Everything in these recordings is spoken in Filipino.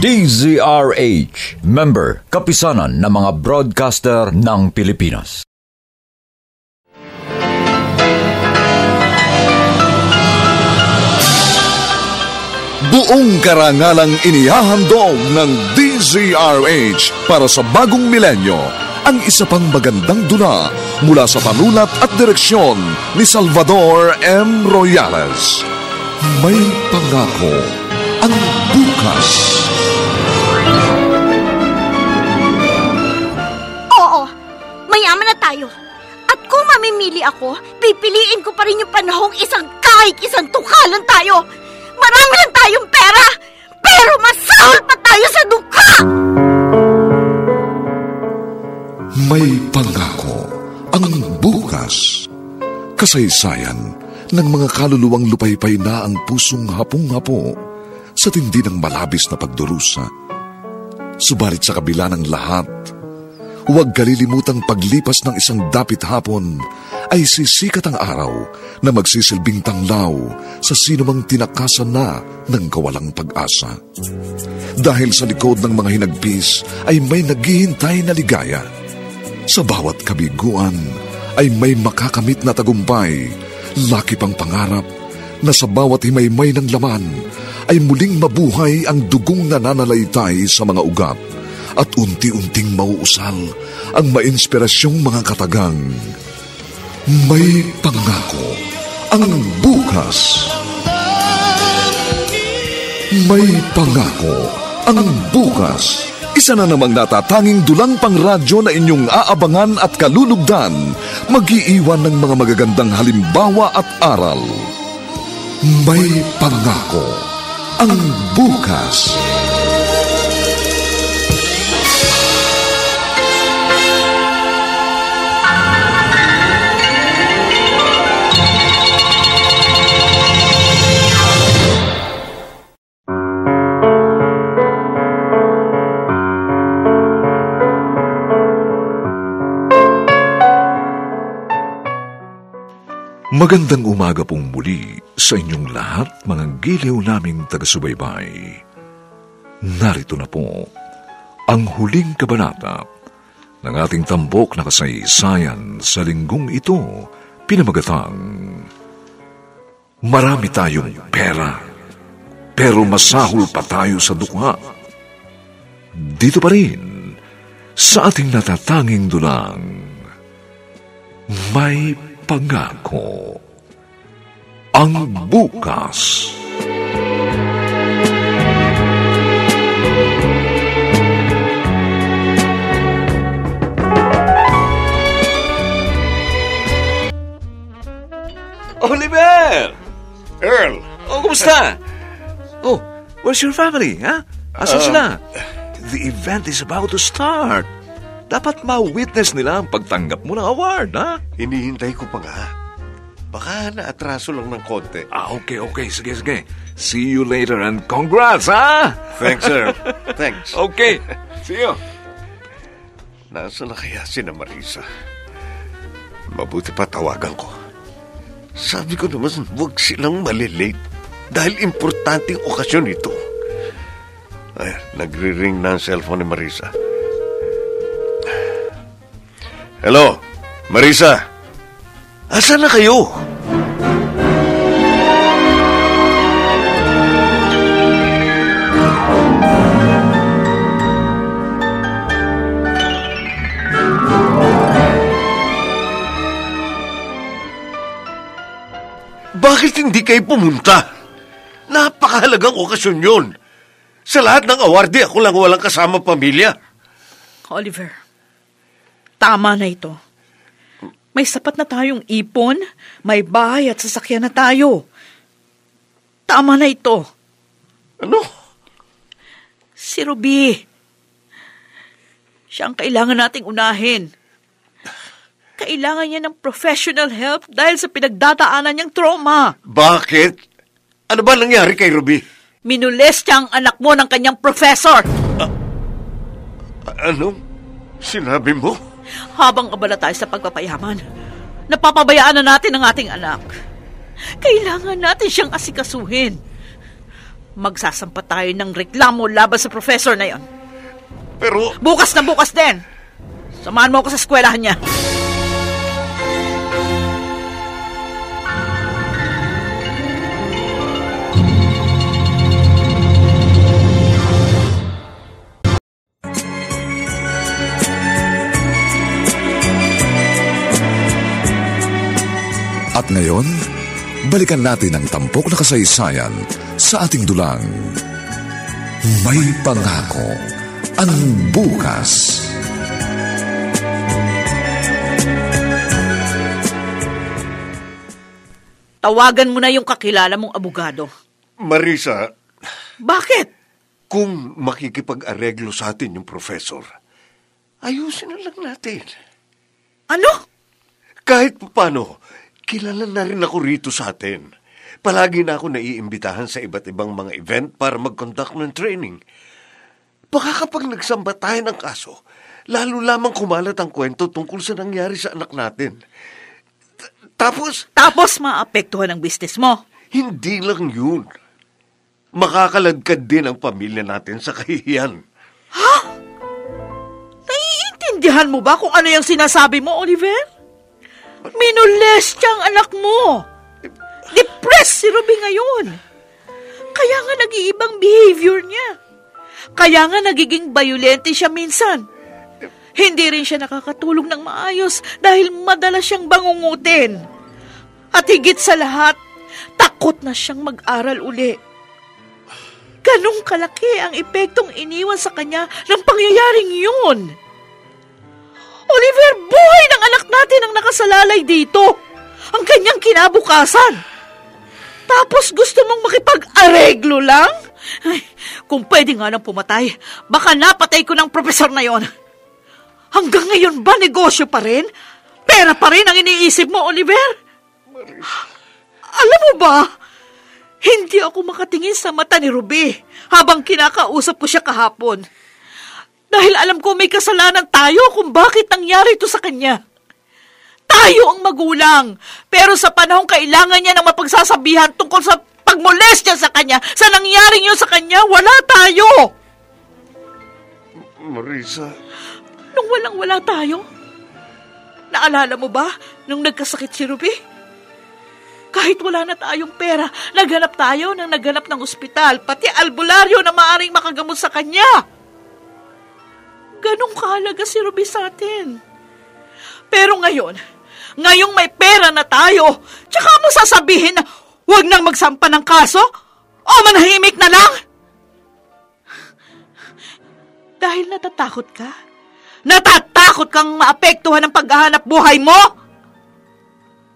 DZRH, member, kapisanan ng mga broadcaster ng Pilipinas. Buong karangalang inihahandog ng DZRH para sa bagong milenyo ang isa pang magandang dula mula sa panulat at direksyon ni Salvador M. Royales. May pangako ang bukas. Oo, mayaman na tayo. At kung mamimili ako, pipiliin ko pa rin yung panahong kahit isang tukalan tayo. Marami lang tayong pera, pero masahol pa tayo sa dukha! May pangako ang bukas. Kasaysayan ng mga kaluluwang lupaypay na ang pusong hapong-hapo sa tindi ng malabis na pagdurusa. Subalit sa kabila ng lahat, huwag kalilimutang paglipas ng isang dapit hapon ay sisikat ang araw na magsisilbing tanglaw sa sinumang tinakasan na ng kawalang pag-asa. Dahil sa likod ng mga hinagpis ay may naghihintay na ligaya. Sa bawat kabiguan ay may makakamit na tagumpay, laki pang pangarap na sa bawat himaymay ng laman ay muling mabuhay ang dugong nananalaytay sa mga ugat at unti-unting mauusal ang mainspirasyong mga katagang. May pangako ang bukas. May pangako ang bukas. Isa na namang natatanging dulang pangradyo na inyong aabangan at kalulugdan, mag-iiwan ng mga magagandang halimbawa at aral. May pangako ang bukas. Magandang umaga pong muli sa inyong lahat, mga giliw naming taga-subaybay. Narito na po ang huling kabanata ng ating tampok na kasaysayan sa linggong ito, pinamagatang Marami tayong pera, pero masahol pa tayo sa dukha. Dito pa rin sa ating natatanging dulang May Pangako ang bukas. Oliver! Earl! Oh, kumusta? Oh, where's your family, ha? Asan sila? The event is about to start. Dapat ma-witness nila ang pagtanggap mo ng award, ha? Hinihintay ko pa nga. Baka naatraso lang ng konti. Okay. Sige. See you later and congrats, ha? Thanks, sir. Thanks. Okay. See you. Nasaan na kaya si na Marisa? Mabuti pa tawagan ko. Sabi ko naman, huwag silang malilate dahil importanteng okasyon ito. Ay, nagre-ring na ang cellphone ni Marisa. Hello, Marisa. Asan na kayo? Bakit hindi kayo pumunta? Napakahalagang okasyon yun. Sa lahat ng awardee, ako lang walang kasama pamilya. Oliver, tama na ito. May sapat na tayong ipon, may bahay at sasakyan na tayo. Tama na ito. Ano? Si Ruby. Siya ang kailangan nating unahin. Kailangan niya ng professional help dahil sa pinagdadaanan niyang trauma. Bakit? Ano ba nangyari kay Ruby? Minules niya ang anak mo ng kanyang professor. Ano? Sinabi mo? Habang abala tayo sa pagpapayaman, napapabayaan na natin ang ating anak. Kailangan natin siyang asikasuhin. magsasampa tayo ng reklamo laban sa professor na yon. Pero... Bukas na bukas din. Samahan mo ako sa eskwelahan niya. At ngayon, balikan natin ang tampok na kasaysayan sa ating dulang. May pangako ang bukas. Tawagan mo na yung kakilala mong abogado. Marisa, Bakit? kung makikipag-areglo sa atin yung professor, ayusin na lang natin. Ano? Kahit paano, kilala na rin ako rito sa atin. Palagi na ako naiimbitahan sa iba't ibang mga event para mag-conduct ng training. Baka kapag nagsamba tayo ng kaso, lalo lamang kumalat ang kwento tungkol sa nangyari sa anak natin. Tapos, Maapektuhan ang business mo. hindi lang yun. Makakaladkad din ang pamilya natin sa kahihiyan. Naiintindihan mo ba kung ano yung sinasabi mo, Oliver? Minolest ang anak mo. Depressed si Ruby ngayon. Kaya nga nag-iibang behavior niya. Kaya nga nagiging violente siya minsan. Hindi rin siya nakakatulog ng maayos dahil madalas siyang bangungutin. At higit sa lahat, takot na siyang mag-aral uli. Ganong kalaki ang epektong iniwan sa kanya ng pangyayaring yun. Oliver, buhay ng anak natin ang nakasalalay dito. Ang kanyang kinabukasan. Tapos gusto mong makipag-areglo lang? Ay, kung pwede nga nang pumatay, baka napatay ko ng profesor na yon. Hanggang ngayon ba negosyo pa rin? Pera pa rin ang iniisip mo, Oliver? Alam mo ba, hindi ako makatingin sa mata ni Ruby habang kinakausap ko siya kahapon. Dahil alam ko may kasalanan tayo kung bakit nangyari ito sa kanya. Tayo ang magulang, pero sa panahong kailangan niya ng mapagsasabihan tungkol sa pagmolestya sa kanya, sa nangyaring yun sa kanya, wala tayo. Marisa... Nung walang-wala tayo, naalala mo ba nung nagkasakit si Ruby? Kahit wala na tayong pera, naghanap tayo ng ospital, pati albularyo na maaring makagamot sa kanya. Ganong kahalaga si Ruby sa atin. Pero ngayong may pera na tayo, tsaka mo sasabihin na huwag nang magsampa ng kaso o manahimik na lang? Dahil natatakot ka? Natatakot kang maapektuhan ng paghahanap buhay mo?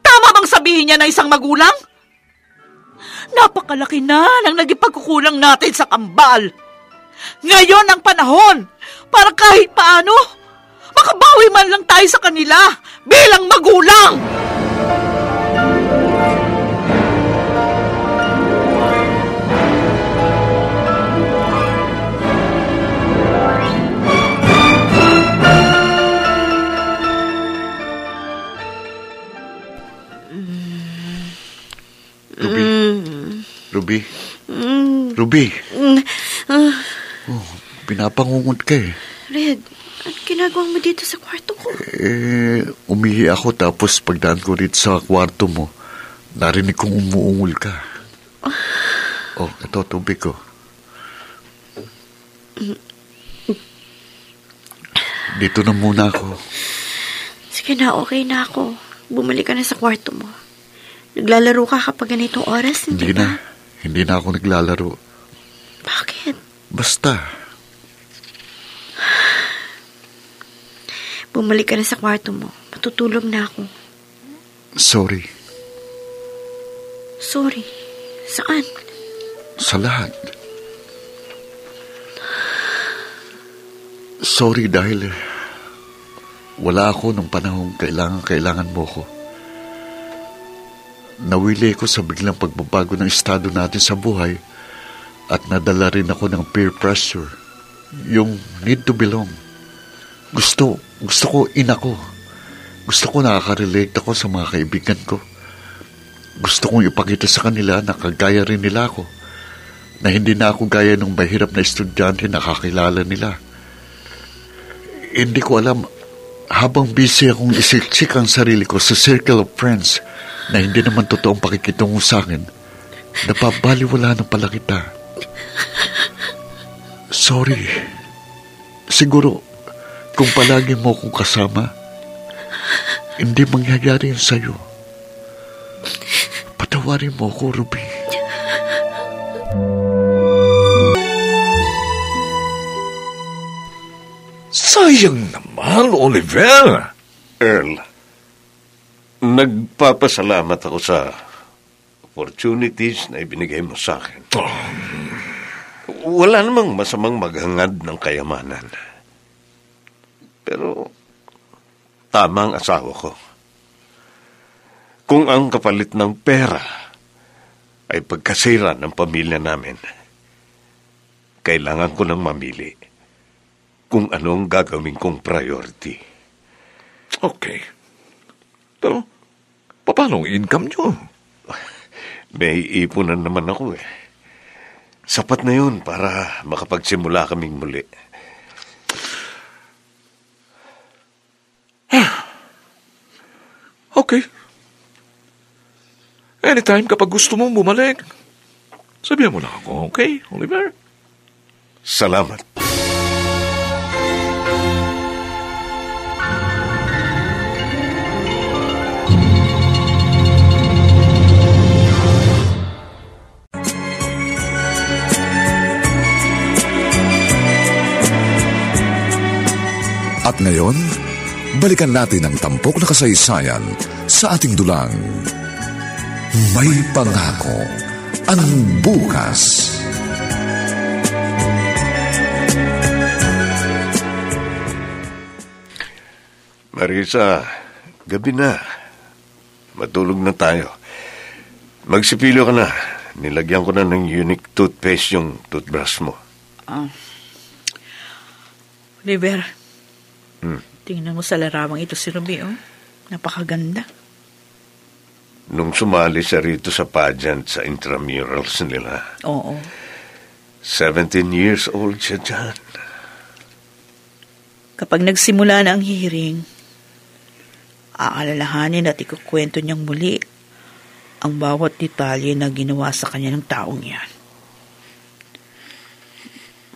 Tama bang sabihin niya na isang magulang? Napakalaki na ng naging pagkukulang natin sa kambal. Ngayon ang panahon para kahit paano makabawi man lang tayo sa kanila bilang magulang. Ruby? Ruby? Pinapangungot ka eh. Red, ano ginagawa mo dito sa kwarto ko? Umihi ako tapos pagdaan ko rito sa kwarto mo, narinig kong umuungol ka. Ito, tubig ko. Dito na muna ako. Sige na, okay na ako. Bumalik ka na sa kwarto mo. Naglalaro ka kapag ganitong oras, hindi ba? Hindi na ako naglalaro. Bakit? Basta. Bumalik ka na sa kwarto mo. Matutulog na ako. Sorry. Sorry? Saan? Sa lahat. Sorry dahil wala ako nung panahong kailangan mo ko. Nawili ko sa biglang pagbabago ng estado natin sa buhay at nadala rin ako ng peer pressure. Yung need to belong. Gusto ko ko. Gusto ko nakaka-relate ako sa mga kaibigan ko. Gusto kong ipakita sa kanila na kagaya rin nila ako. na hindi na ako gaya ng mahirap na estudyante na kakilala nila. Hindi ko alam, habang busy akong isiksik ang sarili ko sa circle of friends na hindi naman totoong pakikitungo sa akin, napabaliwala na pala kita. Sorry. Siguro, kung palagi mo akong kasama, hindi mangyayari yun sa'yo. Patawarin mo ako, Ruby. Sayang naman, Oliver. Earl, nagpapasalamat ako sa opportunities na ibinigay mo sa akin. Wala namang masamang maghangad ng kayamanan. Pero tama ang asawa ko. Kung ang kapalit ng pera ay pagkasira ng pamilya namin, kailangan ko nang mamili kung anong gagawin kong priority. Okay. Pero, paano ang income nyo? May ipunan naman ako eh. Sapat na yun para makapagsimula kaming muli. Okay. Anytime kapag gusto mong bumalik, sabihan mo lang ako, okay, Oliver? Salamat. At ngayon, balikan natin ang tampok na kasaysayan sa ating dulang. May pangako ang bukas. Marisa, gabi na. Matulog na tayo. Magsipilo ka na. Nilagyan ko na ng unique toothpaste yung toothbrush mo. Oliver, tingnan mo sa larawang ito si Ruby, oh. Napakaganda. Nung sumali siya rito sa pageant sa intramurals nila. Oo. 17 years old siya dyan. Kapag nagsimula na ang hearing, aalalahanin at ikukwento niyang muli ang bawat detalye na ginawa sa kanya ng taong yan.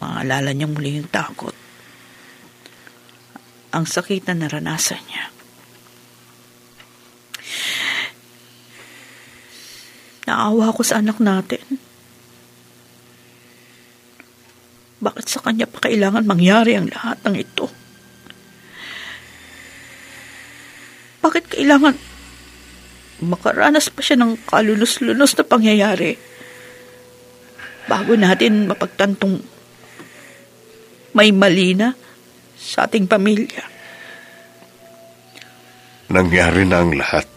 Maalala niyang muli yung takot, ang sakit na naranasan niya. Naawa ko sa anak natin. Bakit sa kanya pa kailangan mangyari ang lahat ng ito? Bakit kailangan makaranas pa siya ng kalunos-lunos na pangyayari bago natin mapagtantong may mali na sa ating pamilya? Nangyari na ang lahat.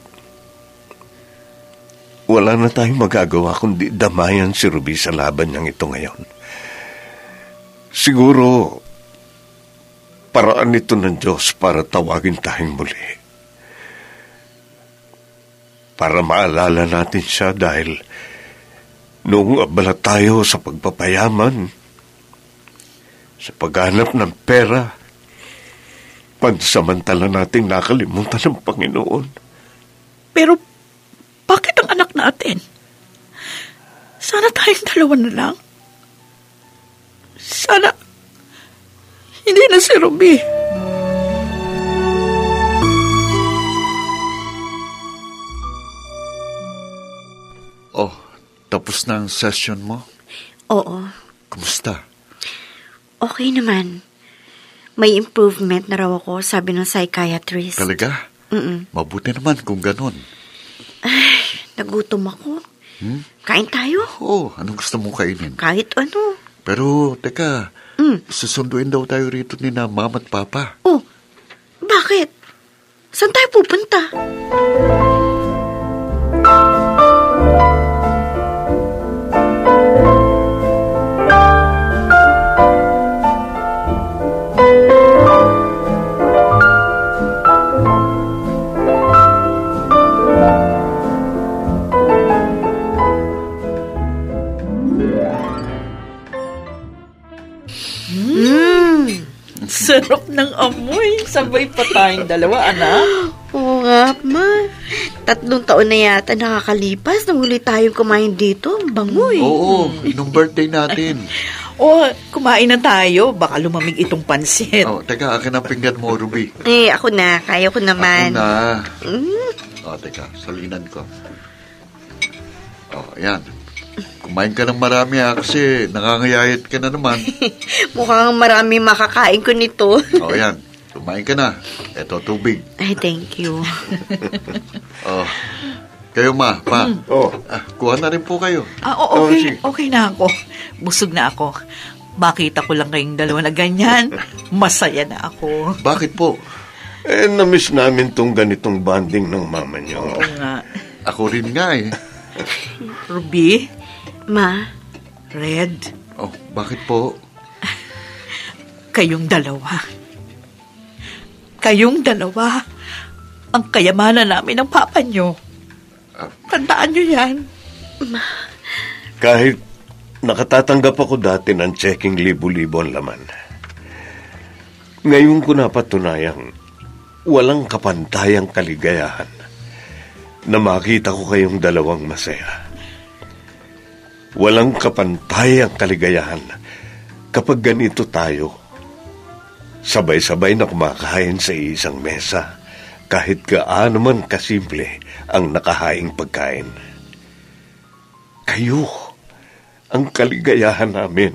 Wala na tayong magagawa kundi damayan si Ruby sa laban niyang ito ngayon. Siguro, paraan ito ng Diyos para tawagin tayong muli. Para maalala natin siya dahil noong abala tayo sa pagpapayaman, sa paghanap ng pera, pansamantala nating nakalimutan ng Panginoon. Pero bakit ang anak natin? Sana tayong dalawa na lang. Sana hindi na si Ruby. Oh, tapos na ang session mo? Oo. Kumusta? Okay naman. May improvement na raw ako, sabi ng psychiatrist. Talaga? Mabuti naman kung ganun. Nagutom ako. Kain tayo? Oo, anong gusto mong kainin? Kahit ano. Pero, teka, susunduin daw tayo rito ni na mama at papa. Oh, bakit? Saan tayo pupunta? sarap ng amoy. Sabay pa tayong dalawa, anak. Oo nga, Ma. 3 taon na yata nakakalipas nang huli tayong kumain dito. Ang bango eh. Oo, nung birthday natin. Kumain na tayo. Baka lumamig itong pansit. Teka, akin ang pinggan mo, Ruby. Ako na. Kaya ko naman. Ako na. Teka, salinan ko. Ayan. Kumain ka ng marami kasi nakangayayat ka na naman. Mukhang marami makakain ko nito. Ayan. Kumain ka na. Eto, tubig. Ay, thank you. Kayo, Ma. Kuha na rin po kayo. Okay na ako. Busog na ako. Makita ko lang kayong dalawa na ganyan. Masaya na ako. Bakit po? Na-miss namin tong ganitong bonding ng mama niyo. Oo nga. Ako rin nga eh. Ruby? Ma? Red? Bakit po? Kayong dalawa. Ang kayamanan namin ng papa nyo. Tandaan nyo yan. Kahit nakatatanggap ako dati ng checking libo-libo ang laman, ngayon ko napatunayang walang kapantayang kaligayahan na makita ko kayong dalawang masaya. Walang kapantayang kaligayahan kapag ganito tayo. Sabay-sabay na kumakain sa isang mesa, kahit gaano man kasimple ang nakahaing pagkain. Kayo ang kaligayahan namin.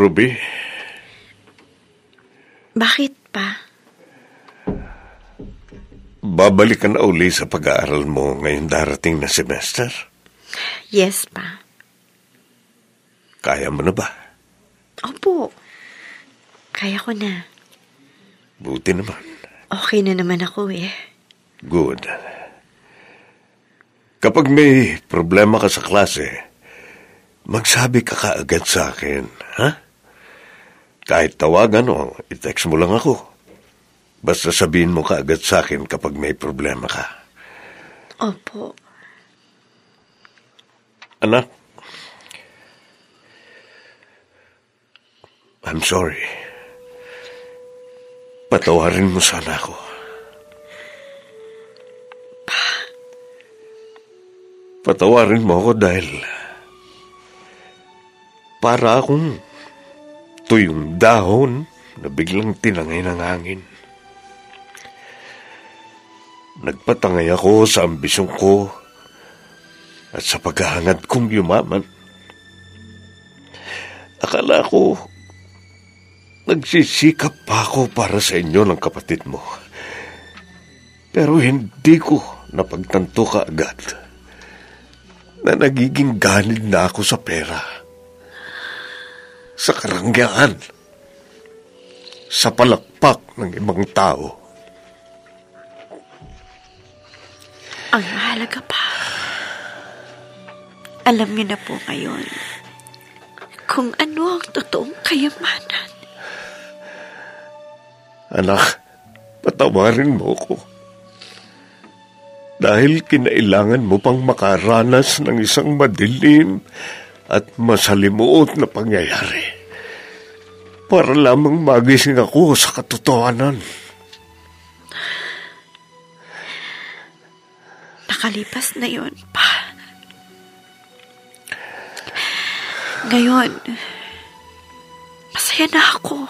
Ruby? Bakit pa? Babalik ka na uli sa pag-aaral mo ngayong darating na semester? Yes, pa. Kaya mo na ba? Opo. Kaya ko na. Buti naman. Okay na naman ako eh. Good. Kapag may problema ka sa klase, magsabi ka kaagad sa akin, ha? Kahit tawagan o i-text mo lang ako. Basta sabihin mo kaagad sa akin kapag may problema ka. Opo. Anak, I'm sorry. Patawarin mo sana ako. Patawarin mo ako dahil para akong tuyong dahon na biglang tinangay ng hangin. Nagpatangay ako sa ambisyon ko at sa paghahangad kong yumaman. Akala ko nagsisikap pa ako para sa inyo ng kapatid mo. Pero hindi ko napagtanto kaagad na nagiging ganid na ako sa pera, sa karanggyaan, sa palakpak ng ibang tao. Ang mahalaga pa, alam niyo na po ngayon kung ano ang totoong kayamanan. Anak, patawarin mo ko. Dahil kinailangan mo pang makaranas ng isang madilim at masalimuot na pangyayari para lamang magising ako sa katotohanan. Nakalipas na yun, pa. Ngayon, masaya na ako.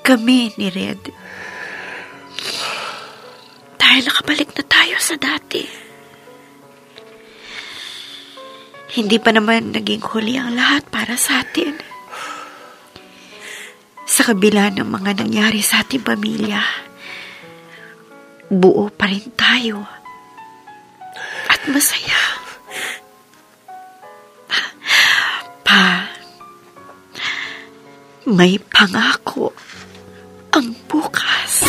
Kami ni Red. Dahil nakabalik na tayo sa dati. Hindi pa naman naging huli ang lahat para sa atin. Sa kabila ng mga nangyari sa ating pamilya, buo pa rin tayo. At masaya. Pa, may pangako ang bukas.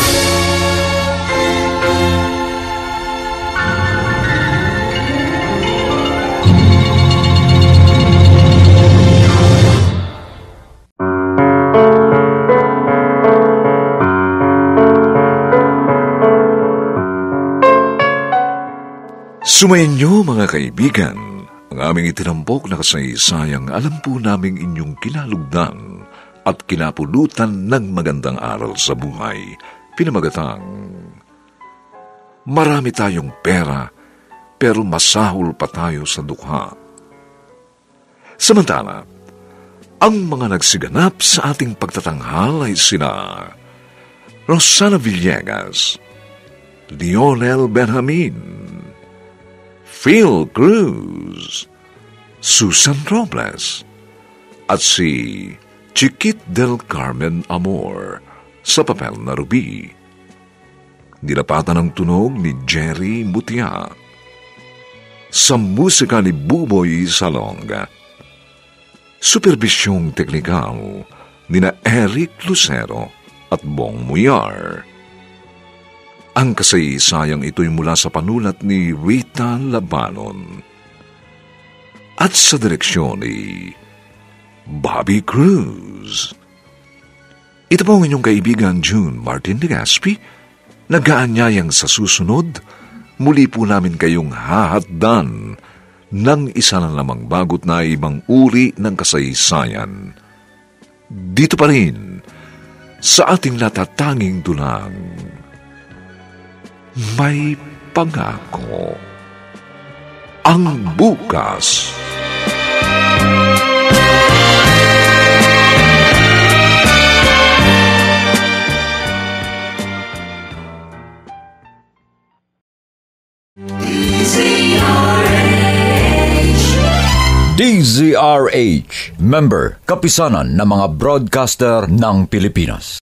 Sumainyo mga kaibigan, ang aming itinampok na kasaysayang alam po naming inyong kinalugdan at kinapulutan ng magandang aral sa buhay. Pinamagatang, marami tayong pera pero masahol pa tayo sa dukha. Samantala, ang mga nagsiganap sa ating pagtatanghal ay sina Rosana Villegas, Lionel Benjamin, Phil Cruz, Susan Robles, at si Chiquit del Carmen Amor sa papel na Ruby. Nilapatan ang tunog ni Jerry Mutia. Sa musika ni Buboy Salonga. Superbisyong teknikal ni na Eric Lucero at Bong Muyar. Ang kasaysayang ito'y mula sa panulat ni Rita Labanon at sa direksyon ni Bobby Cruz. Ito po ang inyong kaibigan June Martin de Gaspi, nag-aanyayang sa susunod, muli po namin kayong hahatdan ng isa na namang bagot na ibang uri ng kasaysayan. Dito pa rin, sa ating natatanging dulang, may pangako ang bukas. DZRH, member, kapisanan ng mga broadcaster ng Pilipinas.